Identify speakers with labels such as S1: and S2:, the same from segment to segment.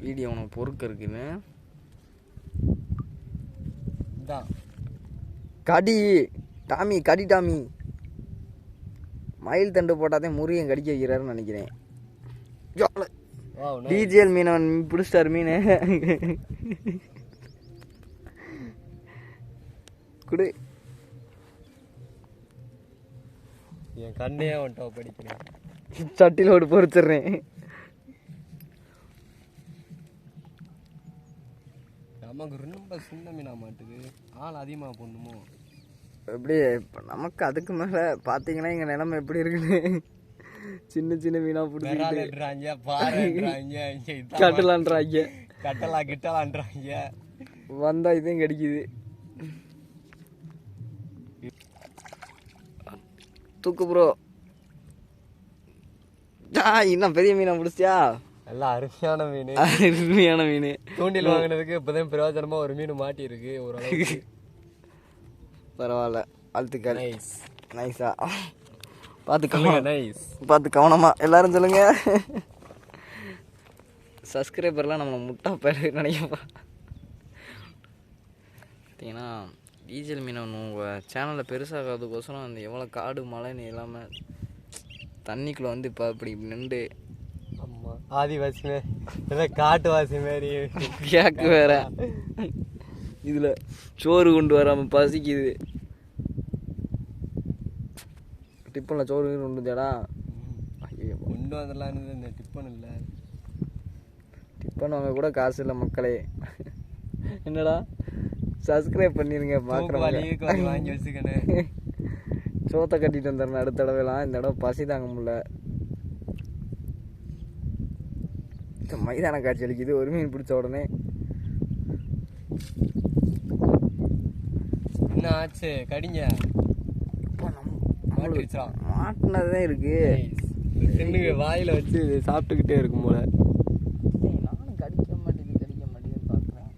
S1: Video உனக்கு பொறுக்க இருக்குன்னு கடி டாமி கடி டாமி. மயில் தண்டு போட்டாதே முருகன் கடிக்க வைக்கிறாருன்னு நினைக்கிறேன். டிஜிஎல் மீனவன் பிடிச்சிட்டாரு மீன். குடு.
S2: என் கண்ணே வந்துட்டா படிக்கிறேன்.
S1: சட்டியில் ஓடு பொறிச்சிடுறேன்.
S2: நமக்கு ரொம்ப சின்ன மீனா மாட்டுது. ஆள் அதிகமாக போடணுமோ
S1: எப்படி? இப்போ நமக்கு அதுக்கு மேலே பார்த்தீங்கன்னா எங்கள் நிலைமை எப்படி இருக்குன்னு. சின்ன சின்ன மீனா
S2: பிடிச்சிக்கிறாங்க, பாருன்றாங்க,
S1: கட்டலான்றாங்க,
S2: கிட்டலான்றாங்க.
S1: வந்தா இதையும் கடிக்குது. தூக்கு ப்ரோ. இன்னும் பெரிய மீனா பிடிச்சியா?
S2: எல்லாம் அருமையான மீன்.
S1: அருமையான மீன்.
S2: தூண்டில் வாங்கினதுக்கு இப்போதான் பிரயோஜனமா ஒரு மீன் மாட்டி இருக்கு. ஓரளவுக்கு
S1: பரவாயில்ல. வாழ்த்துக்கள். நைஸா
S2: பார்த்து
S1: கவனமா எல்லாரும் சொல்லுங்க. சப்ஸ்கிரைபர்லாம் நம்மளை முட்டா பேர் நினைக்கப்பா. பார்த்தீங்கன்னா டீஜல் மீனவன் உங்கள் சேனலில் பெருசாகிறதுக்கோசரம் அந்த எவ்வளோ காடு மழைன்னு எல்லாமே தண்ணிக்குள்ளே வந்து இப்போ இப்படி நின்று.
S2: ஆமாம், ஆதிவாசி காட்டுவாசி மாரி
S1: கேக்கு வேற. இதில் சோறு கொண்டு வராமல் பசிக்குது. டிப்பனில் சோறு கொண்டு வந்தேடா.
S2: கொண்டு வந்துடலாம். இந்த டிப்பன் இல்லை,
S1: டிப்பன் வாங்க கூட காசு இல்லை மக்களே. என்னடா சப்ஸ்கிரைப் பண்ணிடுங்க. பார்க்குறவங்க
S2: வாங்கி வச்சுக்கணும்.
S1: சோத்தை கட்டிட்டு வந்துடுறேன் அடுத்த தடவைலாம். இந்த தடவை பசி தாங்க முடியல. மைதான காட்சி அளிக்குது ஒரு மீன் பிடிச்ச உடனே.
S2: என்ன ஆச்சு? கடிங்க.
S1: மாட்டினதுதான் இருக்கு.
S2: வாயில வச்சு சாப்பிட்டுக்கிட்டே இருக்கும் போல.
S1: நானும் கடிக்க மாட்டேங்குதுன்னு பார்க்குறேன்.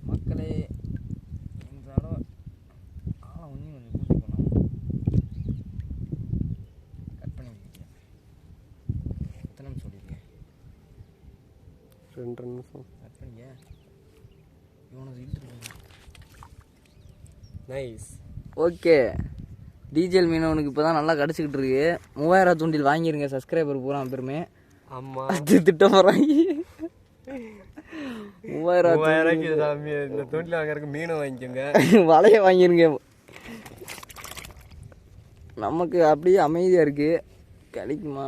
S1: மக்களே இந்த தடவை ஆளை ஒன்றும் கொஞ்சம் கூட்டி போனோம். கட் பண்ணி வைக்கிறேன். எத்தனை நிமிஷம் சொல்லியிருக்கேன்?
S2: 2 நிமிஷம்.
S1: கட் பண்ணிக்க. இவனுக்கு இழுத்துட்டு
S2: நைஸ்.
S1: ஓகே. டீஜல் மீனவனுக்கு இப்போ தான் நல்லா கிடச்சிக்கிட்டு இருக்கு. 3000 தூண்டில் வாங்கிருங்க சப்ஸ்கிரைபர் பூரா பேருமே.
S2: ஆமாம்,
S1: அது திட்ட போகிறாங்க. 3000
S2: சாமி. இந்த தூண்டில் வாங்குறதுக்கு மீனை வாங்கிக்கோங்க,
S1: வலையை வாங்கிருங்க. நமக்கு அப்படியே அமைதியாக இருக்குது. கிடைக்குமா?